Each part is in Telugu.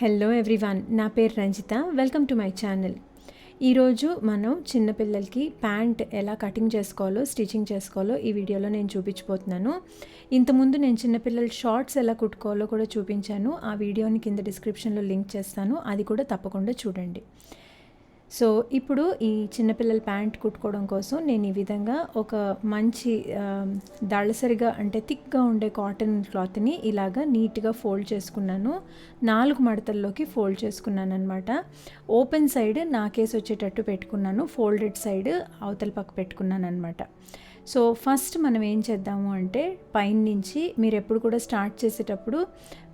హలో ఎవ్రీవన్, నా పేరు Ranjitha. Welcome to my channel. ఈరోజు మనం చిన్నపిల్లలకి ప్యాంట్ ఎలా కటింగ్ చేసుకోవాలో, స్టిచ్చింగ్ చేసుకోవాలో ఈ వీడియోలో నేను చూపించబోతున్నాను. ఇంతకుముందు నేను చిన్నపిల్లల షార్ట్స్ ఎలా కుట్టుకోవాలో కూడా చూపించాను. ఆ వీడియోని కింద డిస్క్రిప్షన్లో లింక్ చేస్తాను, అది కూడా తప్పకుండా చూడండి. సో ఇప్పుడు ఈ చిన్నపిల్లల ప్యాంట్ కుట్టుకోవడం కోసం నేను ఈ విధంగా ఒక మంచి దళసరిగా అంటే థిక్గా ఉండే కాటన్ క్లాత్ని ఇలాగా నీట్గా ఫోల్డ్ చేసుకున్నాను. 4 మడతల్లోకి ఫోల్డ్ చేసుకున్నాను అనమాట. ఓపెన్ సైడ్ నాకేసి వచ్చేటట్టు పెట్టుకున్నాను, ఫోల్డెడ్ సైడ్ అవతల పక్క పెట్టుకున్నాను అనమాట. సో ఫస్ట్ మనం ఏం చేద్దాము అంటే పైన నుంచి మీరు ఎప్పుడు కూడా స్టార్ట్ చేసేటప్పుడు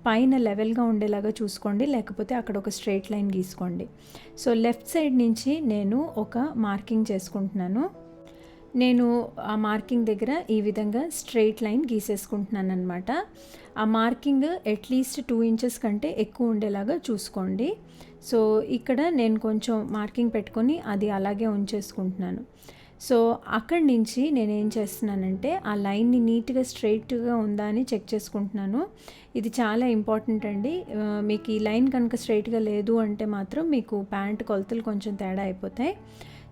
పైన లెవెల్గా ఉండేలాగా చూసుకోండి, లేకపోతే అక్కడ ఒక స్ట్రైట్ లైన్ గీసుకోండి. సో లెఫ్ట్ సైడ్ నుంచి నేను ఒక మార్కింగ్ చేసుకుంటున్నాను. నేను ఆ మార్కింగ్ దగ్గర ఈ విధంగా స్ట్రైట్ లైన్ గీసేసుకుంటున్నాను అనమాట. ఆ మార్కింగ్ అట్లీస్ట్ 2 ఇంచెస్ కంటే ఎక్కువ ఉండేలాగా చూసుకోండి. సో ఇక్కడ నేను కొంచెం మార్కింగ్ పెట్టుకొని అది అలాగే ఉంచేసుకుంటున్నాను. సో అక్కడి నుంచి నేనేం చేస్తున్నానంటే ఆ లైన్ని నీట్గా స్ట్రైట్గా ఉందా అని చెక్ చేసుకుంటున్నాను. ఇది చాలా ఇంపార్టెంట్ అండి. మీకు ఈ లైన్ కనుక స్ట్రైట్గా లేదు అంటే మాత్రం మీకు ప్యాంట్ కొలతలు కొంచెం తేడా అయిపోతాయి.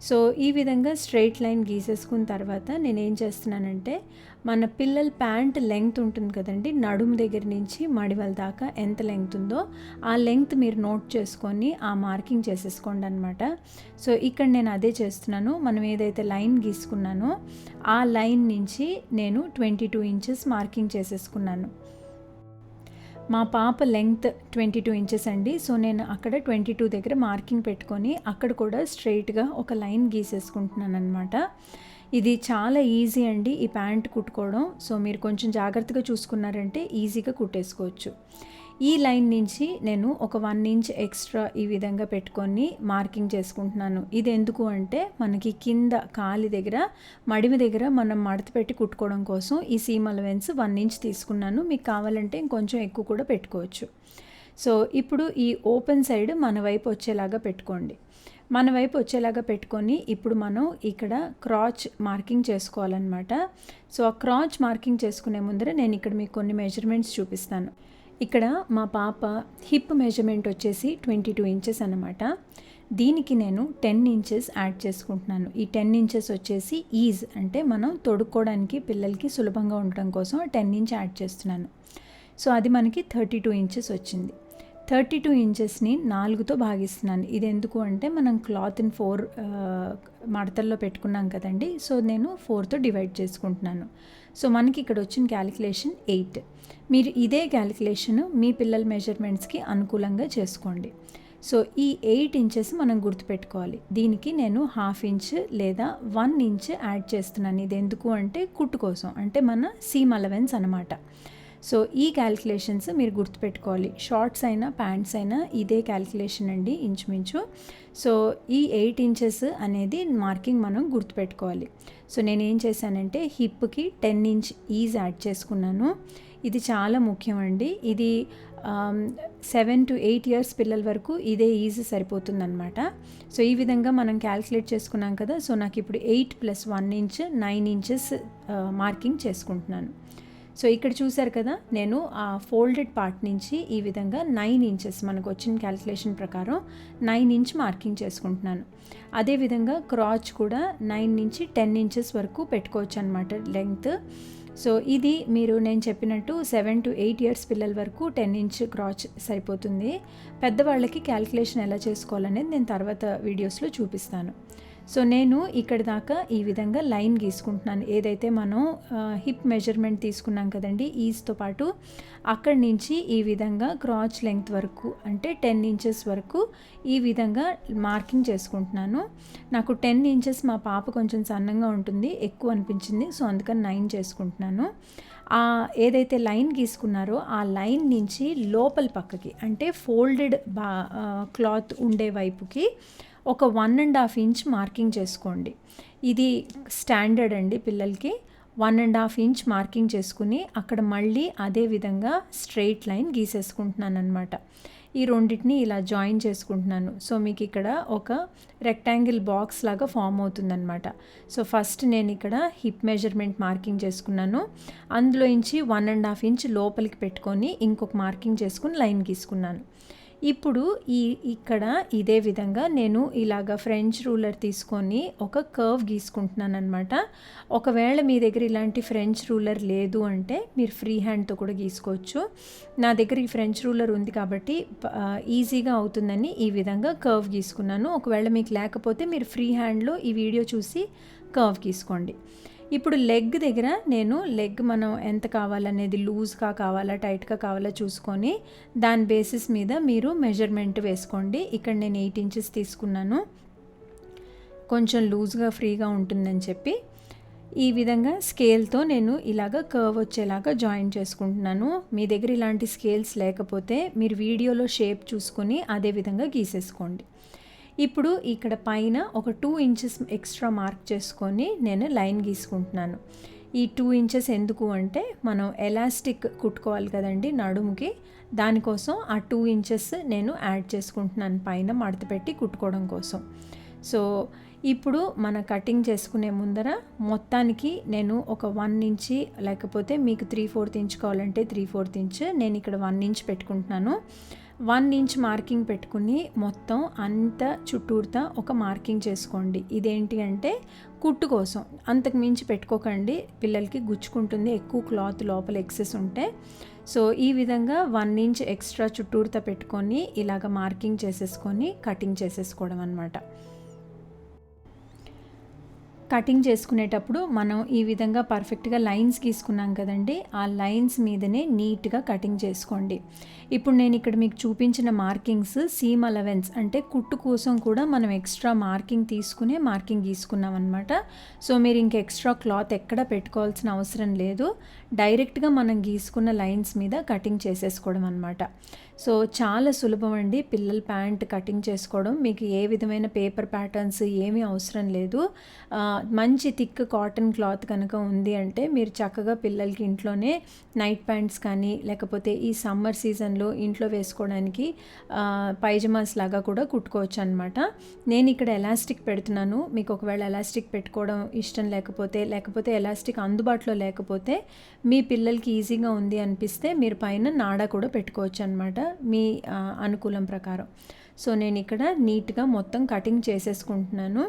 సో ఈ విధంగా స్ట్రైట్ లైన్ గీసేసుకున్న తర్వాత నేనేం చేస్తున్నానంటే మన పిల్లల ప్యాంట్ లెంగ్త్ ఉంటుంది కదండి, నడుము దగ్గర నుంచి మడివల దాకా ఎంత లెంగ్త్ ఉందో ఆ లెంగ్త్ మీరు నోట్ చేసుకొని ఆ మార్కింగ్ చేసేసుకోండి అనమాట. సో ఇక్కడ నేను అదే చేస్తున్నాను. మనం ఏదైతే లైన్ గీసుకున్నానో ఆ లైన్ నుంచి నేను 22 ఇంచెస్ మార్కింగ్ చేసేసుకున్నాను. మా పాప లెంగ్త్ 22 ఇంచెస్ అండి. సో నేను అక్కడ 22 దగ్గర మార్కింగ్ పెట్టుకొని అక్కడ కూడా స్ట్రైట్గా ఒక లైన్ గీసేసుకుంటున్నాను అనమాట. ఇది చాలా ఈజీ అండి ఈ ప్యాంట్ కుట్టుకోవడం. సో మీరు కొంచెం జాగ్రత్తగా చూసుకున్నారంటే ఈజీగా కుట్టేసుకోవచ్చు. ఈ లైన్ నుంచి నేను ఒక 1 ఇంచ్ ఎక్స్ట్రా ఈ విధంగా పెట్టుకొని మార్కింగ్ చేసుకుంటున్నాను. ఇది ఎందుకు అంటే మనకి కింద కాలి దగ్గర మడిమి దగ్గర మనం మడత పెట్టి కుట్టుకోవడం కోసం ఈ సీమ్ అలవెన్స్ 1 ఇంచ్ తీసుకున్నాను. మీకు కావాలంటే ఇంకొంచెం ఎక్కువ కూడా పెట్టుకోవచ్చు. సో ఇప్పుడు ఈ ఓపెన్ సైడ్ మన వైపు వచ్చేలాగా పెట్టుకోండి. మన వైపు వచ్చేలాగా పెట్టుకొని ఇప్పుడు మనం ఇక్కడ క్రాచ్ మార్కింగ్ చేసుకోవాలన్నమాట. సో ఆ క్రాచ్ మార్కింగ్ చేసుకునే ముందర నేను ఇక్కడ మీకు కొన్ని మెజర్మెంట్స్ చూపిస్తాను. ఇక్కడ మా పాప హిప్ మెజర్మెంట్ వచ్చేసి 22 ఇంచెస్ అన్నమాట. దీనికి నేను 10 ఇంచెస్ యాడ్ చేసుకుంటున్నాను. ఈ 10 ఇంచెస్ వచ్చేసి ఈజ్ అంటే మనం తొడుక్కోవడానికి పిల్లలకి సులభంగా ఉండడం కోసం 10 ఇంచ్ యాడ్ చేస్తున్నాను. సో అది మనకి 32 ఇంచెస్ వచ్చింది. 32 ఇంచెస్ని 4తో భాగిస్తున్నాను. ఇది ఎందుకు అంటే మనం క్లాత్ని 4 మడతల్లో పెట్టుకున్నాం కదండి. సో నేను 4తో డివైడ్ చేసుకుంటున్నాను. సో మనకి ఇక్కడ వచ్చిన క్యాలిక్యులేషన్ 8. మీరు ఇదే క్యాలిక్యులేషన్ మీ పిల్లల మెజర్మెంట్స్కి అనుకూలంగా చేసుకోండి. సో ఈ 8 ఇంచెస్ మనం గుర్తుపెట్టుకోవాలి. దీనికి నేను 1/2 ఇంచ్ లేదా 1 ఇంచ్ యాడ్ చేస్తున్నాను. ఇది ఎందుకు అంటే కుట్టు కోసం, అంటే మన సీమ్ అలవెన్స్ అనమాట. సో ఈ క్యాలిక్యులేషన్స్ మీరు గుర్తుపెట్టుకోవాలి. షార్ట్స్ అయినా ప్యాంట్స్ అయినా ఇదే క్యాలిక్యులేషన్ అండి ఇంచుమించు. సో ఈ 8 ఇంచెస్ అనేది మార్కింగ్ మనం గుర్తుపెట్టుకోవాలి. సో నేను ఏం చేశానంటే హిప్కి 10 ఇంచ్ ఈజ్ యాడ్ చేసుకున్నాను. ఇది చాలా ముఖ్యం అండి. ఇది 7 to 8 ఇయర్స్ పిల్లల వరకు ఇదే ఈజ్ సరిపోతుందన్నమాట. సో ఈ విధంగా మనం క్యాలిక్యులేట్ చేసుకున్నాం కదా. సో నాకు ఇప్పుడు 8 + 1 ఇంచ్ 9 ఇంచెస్ మార్కింగ్ చేసుకుంటున్నాను. సో ఇక్కడ చూసారు కదా, నేను ఆ ఫోల్డెడ్ పార్ట్ నుంచి ఈ విధంగా 9 ఇంచెస్ మనకు వచ్చిన క్యాలిక్యులేషన్ ప్రకారం 9 ఇంచ్ మార్కింగ్ చేసుకుంటున్నాను. అదేవిధంగా క్రాచ్ కూడా 9 నుంచి 10 ఇంచెస్ వరకు పెట్టుకోవచ్చు అనమాట లెంగ్త్. సో ఇది మీరు నేను చెప్పినట్టు 7 to 8 ఇయర్స్ పిల్లల వరకు 10 ఇంచ్ క్రాచ్ సరిపోతుంది. పెద్దవాళ్ళకి క్యాలిక్యులేషన్ ఎలా చేసుకోవాలనేది నేను తర్వాత వీడియోస్లో చూపిస్తాను. సో నేను ఇక్కడ దాకా ఈ విధంగా లైన్ గీసుకుంటున్నాను. ఏదైతే మనం హిప్ మెజర్మెంట్ తీసుకున్నాం కదండి ఈజ్తో పాటు, అక్కడి నుంచి ఈ విధంగా క్రాచ్ లెంగ్త్ వరకు అంటే 10 ఇంచెస్ వరకు ఈ విధంగా మార్కింగ్ చేసుకుంటున్నాను. నాకు 10 ఇంచెస్ మా పాప కొంచెం సన్నంగా ఉంటుంది, ఎక్కువ అనిపించింది. సో అందుకని 9 చేసుకుంటున్నాను. ఏదైతే లైన్ గీసుకున్నారో ఆ లైన్ నుంచి లోపల పక్కకి అంటే ఫోల్డెడ్ క్లాత్ ఉండే వైపుకి ఒక 1.5 ఇంచ్ మార్కింగ్ చేసుకోండి. ఇది స్టాండర్డ్ అండి పిల్లలకి. 1.5 ఇంచ్ మార్కింగ్ చేసుకుని అక్కడ మళ్ళీ అదే విధంగా స్ట్రెయిట్ లైన్ గీసేసుకుంటున్నాను అనమాట. ఈ రెండింటిని ఇలా జాయిన్ చేసుకుంటున్నాను. సో మీకు ఇక్కడ ఒక రెక్టాంగిల్ బాక్స్ లాగా ఫామ్ అవుతుందన్నమాట. సో ఫస్ట్ నేను ఇక్కడ హిప్ మెజర్మెంట్ మార్కింగ్ చేసుకున్నాను. అందులో నుంచి 1.5 ఇంచ్ లోపలికి పెట్టుకొని ఇంకొక మార్కింగ్ చేసుకుని లైన్ గీసుకున్నాను. ఇప్పుడు ఇక్కడ ఇదే విధంగా నేను ఇలాగ ఫ్రెంచ్ రూలర్ తీసుకొని ఒక కర్వ్ గీసుకుంటున్నాను అనమాట. ఒకవేళ మీ దగ్గర ఇలాంటి ఫ్రెంచ్ రూలర్ లేదు అంటే మీరు ఫ్రీ హ్యాండ్తో కూడా గీసుకోవచ్చు. నా దగ్గర ఈ ఫ్రెంచ్ రూలర్ ఉంది కాబట్టి ఈజీగా అవుతుందని ఈ విధంగా కర్వ్ గీసుకున్నాను. ఒకవేళ మీకు లేకపోతే మీరు ఫ్రీ హ్యాండ్లో ఈ వీడియో చూసి కర్వ్ గీసుకోండి. ఇప్పుడు లెగ్ దగ్గర నేను లెగ్ మనం ఎంత కావాలనేది లూజ్గా కావాలా టైట్గా కావాలా చూసుకొని దాని బేసిస్ మీద మీరు మెజర్మెంట్ వేసుకోండి. ఇక్కడ నేను 8 ఇంచెస్ తీసుకున్నాను, కొంచెం లూజ్గా ఫ్రీగా ఉంటుందని చెప్పి ఈ విధంగా స్కేల్తో నేను ఇలాగ కర్వ్ వచ్చేలాగా జాయిన్ చేసుకుంటున్నాను. మీ దగ్గర ఇలాంటి స్కేల్స్ లేకపోతే మీరు వీడియోలో షేప్ చూసుకొని అదే విధంగా గీసేసుకోండి. ఇప్పుడు ఇక్కడ పైన ఒక 2 ఇంచెస్ ఎక్స్ట్రా మార్క్ చేసుకొని నేను లైన్ గీసుకుంటున్నాను. ఈ 2 ఇంచెస్ ఎందుకు అంటే మనం ఎలాస్టిక్ కుట్టుకోవాలి కదండి నడుముకి, దానికోసం ఆ 2 ఇంచెస్ నేను యాడ్ చేసుకుంటున్నాను పైన మడత పెట్టి కుట్టుకోవడం కోసం. సో ఇప్పుడు మన కటింగ్ చేసుకునే ముందర మొత్తానికి నేను ఒక 1 ఇంచ్ లేకపోతే మీకు 3/4 ఇంచ్ కావాలంటే 3/4 ఇంచ్, నేను ఇక్కడ 1 ఇంచ్ పెట్టుకుంటున్నాను. 1 ఇంచ్ మార్కింగ్ పెట్టుకుని మొత్తం అంత చుట్టూరుతా ఒక మార్కింగ్ చేసుకోండి. ఇదేంటి అంటే కుట్టు కోసం, అంతకు మించి పెట్టుకోకండి, పిల్లలకి గుచ్చుకుంటుంది ఎక్కువ క్లాత్ లోపల ఎక్సెస్ ఉంటే. సో ఈ విధంగా 1 ఇంచ్ ఎక్స్ట్రా చుట్టూరుతా పెట్టుకొని ఇలాగ మార్కింగ్ చేసేసుకొని కటింగ్ చేసేసుకోవడం అన్నమాట. కటింగ్ చేసుకునేటప్పుడు మనం ఈ విధంగా పర్ఫెక్ట్గా లైన్స్ గీసుకున్నాం కదండి, ఆ లైన్స్ మీదనే నీట్గా కటింగ్ చేసుకోండి. ఇప్పుడు నేను ఇక్కడ మీకు చూపించిన మార్కింగ్స్ సీమ్ అలవెన్స్ అంటే కుట్టు కోసం కూడా మనం ఎక్స్ట్రా మార్కింగ్ తీసుకునే మార్కింగ్ గీసుకున్నాం అనమాట. సో మీరు ఇంక ఎక్స్ట్రా క్లాత్ ఎక్కడ పెట్టుకోవాల్సిన అవసరం లేదు, డైరెక్ట్గా మనం గీసుకున్న లైన్స్ మీద కటింగ్ చేసేసుకోవడం అనమాట. సో చాలా సులభం అండి పిల్లల ప్యాంట్ కటింగ్ చేసుకోవడం. మీకు ఏ విధమైన పేపర్ ప్యాటర్న్స్ ఏమీ అవసరం లేదు. మంచి థిక్ కాటన్ క్లాత్ కనుక ఉంది అంటే మీరు చక్కగా పిల్లలకి ఇంట్లోనే నైట్ ప్యాంట్స్ కానీ లేకపోతే ఈ సమ్మర్ సీజన్లో ఇంట్లో వేసుకోవడానికి పైజమాస్ లాగా కూడా కుట్టుకోవచ్చు అనమాట. నేను ఇక్కడ ఎలాస్టిక్ పెడుతున్నాను, మీకు ఒకవేళ ఎలాస్టిక్ పెట్టుకోవడం ఇష్టం లేకపోతే ఎలాస్టిక్ అందుబాటులో లేకపోతే మీ పిల్లలకి ఈజీగా ఉంది అనిపిస్తే మీరు పైన నాడా కూడా పెట్టుకోవచ్చు అనమాట, మీ అనుకూలం ప్రకారం. సో నేను ఇక్కడ నీట్గా మొత్తం కటింగ్ చేసేసుకుంటున్నాను.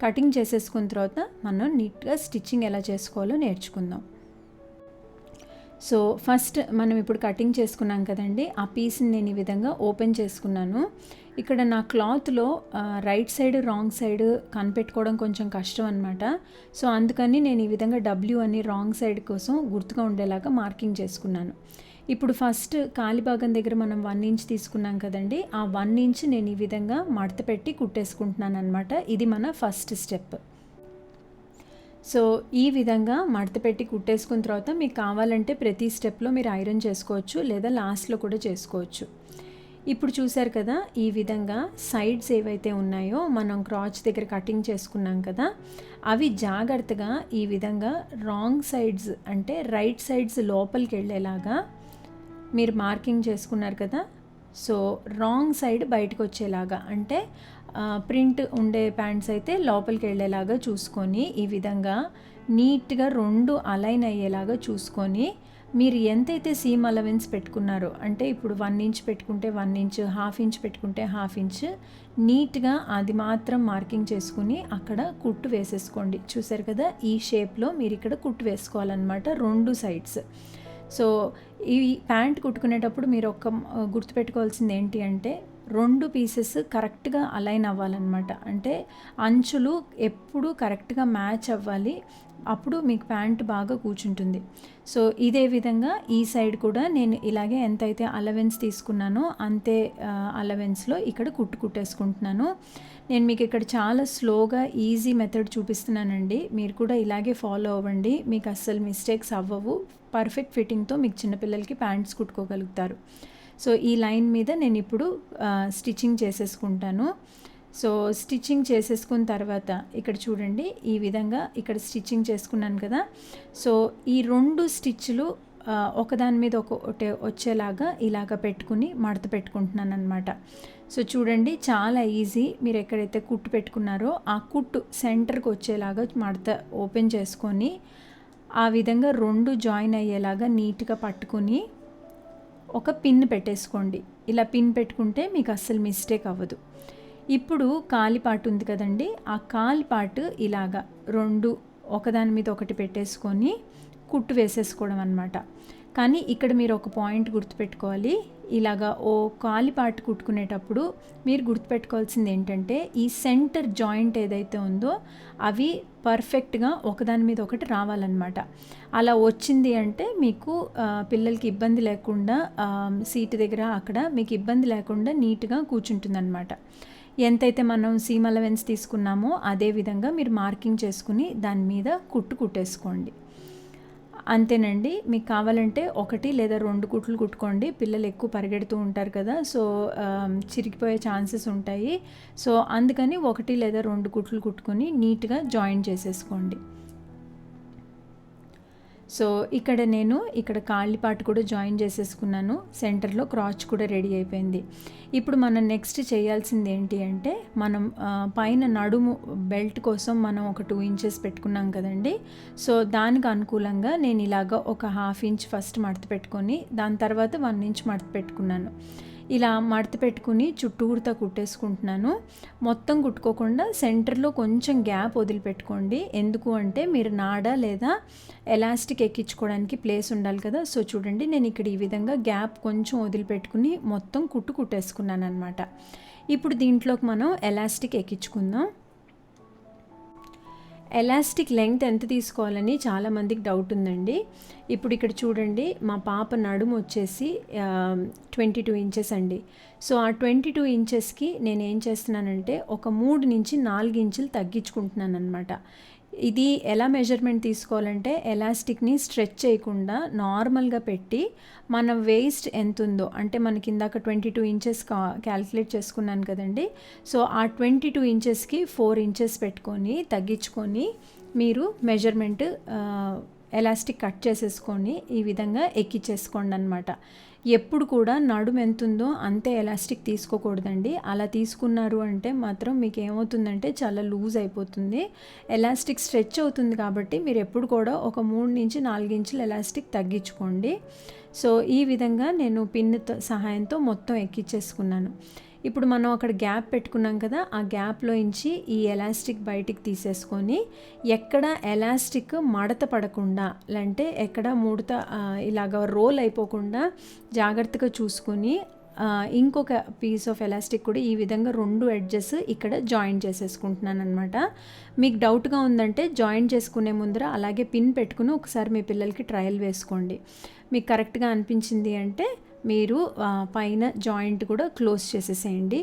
కటింగ్ చేసేసుకున్న తర్వాత మనం నీట్గా స్టిచ్చింగ్ ఎలా చేసుకోవాలో నేర్చుకుందాం. సో ఫస్ట్ మనం ఇప్పుడు కటింగ్ చేసుకున్నాం కదండి, ఆ పీస్ని నేను ఈ విధంగా ఓపెన్ చేసుకున్నాను. ఇక్కడ నా క్లాత్లో రైట్ సైడ్ రాంగ్ సైడ్ కనిపెట్టుకోవడం కొంచెం కష్టం అనమాట. సో అందుకని నేను ఈ విధంగా డబ్ల్యూ అని రాంగ్ సైడ్ కోసం గుర్తుగా ఉండేలాగా మార్కింగ్ చేసుకున్నాను. ఇప్పుడు ఫస్ట్ కాలి భాగం దగ్గర మనం 1 ఇంచ్ తీసుకున్నాం కదండి, ఆ 1 ఇంచ్ నేను ఈ విధంగా మడత పెట్టి కుట్టేసుకుంటున్నాను అనమాట. ఇది మన ఫస్ట్ స్టెప్. సో ఈ విధంగా మడత పెట్టి కుట్టేసుకున్న తర్వాత మీకు కావాలంటే ప్రతి స్టెప్లో మీరు ఐరన్ చేసుకోవచ్చు, లేదా లాస్ట్లో కూడా చేసుకోవచ్చు. ఇప్పుడు చూసారు కదా, ఈ విధంగా సైడ్స్ ఏవైతే ఉన్నాయో మనం క్రాచ్ దగ్గర కటింగ్ చేసుకున్నాం కదా, అవి జాగ్రత్తగా ఈ విధంగా రాంగ్ సైడ్స్ అంటే రైట్ సైడ్స్ లోపలికి వెళ్ళేలాగా మీరు మార్కింగ్ చేసుకున్నారు కదా. సో రాంగ్ సైడ్ బయటకు వచ్చేలాగా అంటే ప్రింట్ ఉండే ప్యాంట్స్ అయితే లోపలికి వెళ్ళేలాగా చూసుకొని ఈ విధంగా నీట్గా 2 అలైన్ అయ్యేలాగా చూసుకొని మీరు ఎంతైతే సీమ్ అలవెన్స్ పెట్టుకున్నారో, అంటే ఇప్పుడు 1 ఇంచ్ పెట్టుకుంటే 1 ఇంచ్, 1/2 ఇంచ్ పెట్టుకుంటే 1/2 ఇంచ్, నీట్గా అది మాత్రం మార్కింగ్ చేసుకుని అక్కడ కుట్టు వేసేసుకోండి. చూసారు కదా, ఈ షేప్లో మీరు ఇక్కడ కుట్టు వేసుకోవాలన్నమాట 2 సైడ్స్. సో ఈ ప్యాంట్ కుట్టుకునేటప్పుడు మీరు గుర్తుపెట్టుకోవాల్సింది ఏంటి అంటే 2 పీసెస్ కరెక్ట్గా అలైన్ అవ్వాలన్నమాట. అంటే అంచులు ఎప్పుడు కరెక్ట్గా మ్యాచ్ అవ్వాలి, అప్పుడు మీకు ప్యాంట్ బాగా కూర్చుంటుంది. సో ఇదే విధంగా ఈ సైడ్ కూడా నేను ఇలాగే ఎంతైతే అలవెన్స్ తీసుకున్నానో అంతే అలవెన్స్లో ఇక్కడ కుట్టేసుకుంటున్నాను. నేను మీకు ఇక్కడ చాలా స్లోగా ఈజీ మెథడ్ చూపిస్తున్నానండి, మీరు కూడా ఇలాగే ఫాలో అవ్వండి, మీకు అస్సలు మిస్టేక్స్ అవ్వవు. పర్ఫెక్ట్ ఫిట్టింగ్తో మీకు చిన్నపిల్లలకి ప్యాంట్స్ కుట్టుకోగలుగుతారు. సో ఈ లైన్ మీద నేను ఇప్పుడు స్టిచ్చింగ్ చేసేసుకుంటాను. సో స్టిచ్చింగ్ చేసేసుకున్న తర్వాత ఇక్కడ చూడండి, ఈ విధంగా ఇక్కడ స్టిచ్చింగ్ చేసుకున్నాను కదా. సో ఈ 2 స్టిచ్లు ఒకదాని మీద ఒకటి వచ్చేలాగా ఇలాగ పెట్టుకుని మడత పెట్టుకుంటున్నాను అనమాట. సో చూడండి, చాలా ఈజీ. మీరు ఎక్కడైతే కుట్టు పెట్టుకున్నారో ఆ కుట్టు సెంటర్కి వచ్చేలాగా మడత ఓపెన్ చేసుకొని ఆ విధంగా 2 జాయిన్ అయ్యేలాగా నీట్గా పట్టుకుని ఒక పిన్ పెట్టేసుకోండి. ఇలా పిన్ పెట్టుకుంటే మీకు అస్సలు మిస్టేక్ అవ్వదు. ఇప్పుడు కాలిపాటు ఉంది కదండి, ఆ కాలిపాటు ఇలాగా 2 ఒకదాని మీద ఒకటి పెట్టేసుకొని కుట్టు వేసేసుకోవడం అనమాట. కానీ ఇక్కడ మీరు ఒక పాయింట్ గుర్తుపెట్టుకోవాలి. ఇలాగా ఓ కాలిపాటు కుట్టుకునేటప్పుడు మీరు గుర్తుపెట్టుకోవాల్సింది ఏంటంటే, ఈ సెంటర్ జాయింట్ ఏదైతే ఉందో అవి పర్ఫెక్ట్గా ఒకదాని మీద ఒకటి రావాలన్నమాట. అలా వచ్చింది అంటే మీకు పిల్లలకి ఇబ్బంది లేకుండా సీటు దగ్గర అక్కడ మీకు ఇబ్బంది లేకుండా నీట్గా కూర్చుంటుందన్నమాట. ఎంతైతే మనం సీమ్ అలవెన్స్ తీసుకున్నామో అదే విధంగా మీరు మార్కింగ్ చేసుకుని దాని మీద కుట్టేసుకోండి. అంతేనండి. మీకు కావాలంటే 1 లేదా 2 కుట్లు కుట్టుకోండి. పిల్లలు ఎక్కువ పరిగెడుతూ ఉంటారు కదా, సో చిరిగిపోయే ఛాన్సెస్ ఉంటాయి. సో అందుకని 1 లేదా 2 కుట్లు కుట్టుకొని నీట్గా జాయిన్ చేసేసుకోండి. సో ఇక్కడ కాళ్ళపాటు కూడా జాయిన్ చేసేసుకున్నాను. సెంటర్లో క్రాచ్ కూడా రెడీ అయిపోయింది. ఇప్పుడు మనం నెక్స్ట్ చేయాల్సింది ఏంటి అంటే, మనం పైన నడుము బెల్ట్ కోసం మనం ఒక 2 ఇంచెస్ పెట్టుకున్నాం కదండి. సో దానికి అనుకూలంగా నేను ఇలాగ ఒక 1/2 ఇంచ్ ఫస్ట్ మడత పెట్టుకొని దాని తర్వాత 1 ఇంచ్ మడత పెట్టుకున్నాను. ఇలా మడత పెట్టుకుని చుట్టూరుతా కుట్టేసుకుంటున్నాను. మొత్తం కుట్టుకోకుండా సెంటర్లో కొంచెం గ్యాప్ వదిలిపెట్టుకోండి. ఎందుకు అంటే మీరు నాడ లేదా ఎలాస్టిక్ ఎక్కించుకోవడానికి ప్లేస్ ఉండాలి కదా. సో చూడండి, నేను ఇక్కడ ఈ విధంగా గ్యాప్ కొంచెం వదిలిపెట్టుకుని మొత్తం కుట్టేసుకున్నాను అనమాట. ఇప్పుడు దీంట్లోకి మనం ఎలాస్టిక్ ఎక్కించుకుందాం. ఎలాస్టిక్ లెంగ్త్ ఎంత తీసుకోవాలని చాలామందికి డౌట్ ఉందండి. ఇప్పుడు ఇక్కడ చూడండి, మా పాప నడుము వచ్చేసి 22 ఇంచెస్ అండి. సో ఆ 22 ఇంచెస్కి నేను ఏం చేస్తున్నానంటే ఒక 3 నుంచి 4 ఇంచులు తగ్గించుకుంటున్నాను అనమాట. ఇది ఎలా మెజర్మెంట్ తీసుకోవాలంటే, ఎలాస్టిక్ని స్ట్రెచ్ చేయకుండా నార్మల్గా పెట్టి మన వేస్ట్ ఎంత ఉందో, అంటే మనకి ఇందాక 22 ఇంచెస్ క్యాలిక్యులేట్ చేసుకున్నాను కదండి. సో ఆ 22 ఇంచెస్కి 4 ఇంచెస్ పెట్టుకొని తగ్గించుకొని మీరు మెజర్మెంట్ ఎలాస్టిక్ కట్ చేసేసుకొని ఈ విధంగా ఎక్కించేసుకోండి అనమాట. ఎప్పుడు కూడా నడుము ఎంత ఉందో అంతే ఎలాస్టిక్ తీసుకోకూడదండి. అలా తీసుకున్నారు అంటే మాత్రం మీకు ఏమవుతుందంటే చాలా లూజ్ అయిపోతుంది. ఎలాస్టిక్ స్ట్రెచ్ అవుతుంది కాబట్టి మీరు ఎప్పుడు కూడా ఒక 3 నుంచి 4 ఇంచులు ఎలాస్టిక్ తగ్గించుకోండి. సో ఈ విధంగా నేను పిన్ సహాయంతో మొత్తం ఎక్కించేసుకున్నాను. ఇప్పుడు మనం అక్కడ గ్యాప్ పెట్టుకున్నాం కదా, ఆ గ్యాప్లో ఇంచి ఈ ఎలాస్టిక్ బయటికి తీసేసుకొని ఎక్కడ ఎలాస్టిక్ మడత పడకుండా, అంటే ఎక్కడ ముడత ఇలాగ రోల్ అయిపోకుండా జాగ్రత్తగా చూసుకొని ఇంకొక పీస్ ఆఫ్ ఎలాస్టిక్ కూడా ఈ విధంగా 2 ఎడ్జెస్ ఇక్కడ జాయిన్ చేసేసుకుంటున్నాను అనమాట. మీకు డౌట్గా ఉందంటే జాయిన్ చేసుకునే ముందర అలాగే పిన్ పెట్టుకుని ఒకసారి మీ పిల్లలకి ట్రయల్ వేసుకోండి. మీకు కరెక్ట్గా అనిపించింది అంటే మీరు పైన జాయింట్ కూడా క్లోజ్ చేసేసేయండి.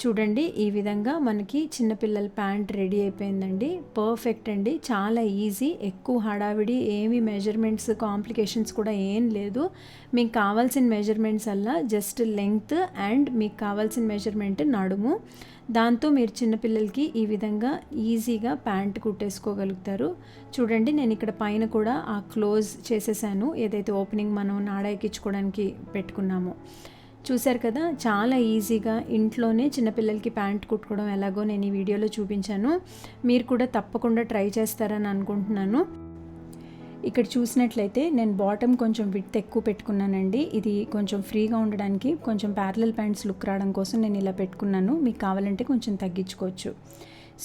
చూడండి, ఈ విధంగా మనకి చిన్నపిల్లల ప్యాంట్ రెడీ అయిపోయిందండి. పర్ఫెక్ట్ అండి, చాలా ఈజీ, ఎక్కువ హడావిడి ఏమి మెజర్మెంట్స్ కాంప్లికేషన్స్ కూడా ఏం లేదు. మీకు కావాల్సిన మెజర్మెంట్స్ అలా జస్ట్ లెంగ్త్ అండ్ మీకు కావాల్సిన మెజర్మెంట్ నడుము, దాంతో మీరు చిన్నపిల్లలకి ఈ విధంగా ఈజీగా ప్యాంట్ కుట్టేసుకోగలుగుతారు. చూడండి, నేను ఇక్కడ పైన కూడా ఆ క్లోజ్ చేసేసాను, ఏదైతే ఓపెనింగ్ మనం నాడ ఎక్కించుకోవడానికి పెట్టుకున్నామో. చూశారు కదా, చాలా ఈజీగా ఇంట్లోనే చిన్నపిల్లలకి ప్యాంట్ కుట్టుకోవడం ఎలాగో నేను ఈ వీడియోలో చూపించాను. మీరు కూడా తప్పకుండా ట్రై చేస్తారని అనుకుంటున్నాను. ఇక్కడ చూసినట్లయితే నేను బాటమ్ కొంచెం విడ్త్ ఎక్కువ పెట్టుకున్నానండి. ఇది కొంచెం ఫ్రీగా ఉండడానికి, కొంచెం ప్యారలల్ ప్యాంట్స్ లుక్ రావడం కోసం నేను ఇలా పెట్టుకున్నాను. మీకు కావాలంటే కొంచెం తగ్గించుకోవచ్చు.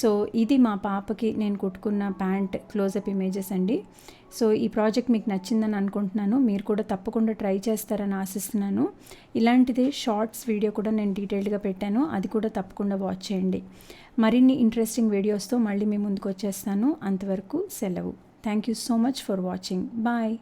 సో ఇది మా పాపకి నేను కుట్టుకున్న ప్యాంట్ క్లోజప్ ఇమేజెస్ అండి. సో ఈ ప్రాజెక్ట్ మీకు నచ్చిందని అనుకుంటున్నాను. మీరు కూడా తప్పకుండా ట్రై చేస్తారని ఆశిస్తున్నాను. ఇలాంటిదే షార్ట్స్ వీడియో కూడా నేను డీటెయిల్డ్గా పెట్టాను, అది కూడా తప్పకుండా వాచ్ చేయండి. మరిన్ని ఇంట్రెస్టింగ్ వీడియోస్తో మళ్ళీ మీ ముందుకు వచ్చేస్తాను. అంతవరకు సెలవు. Thank you so much for watching. Bye.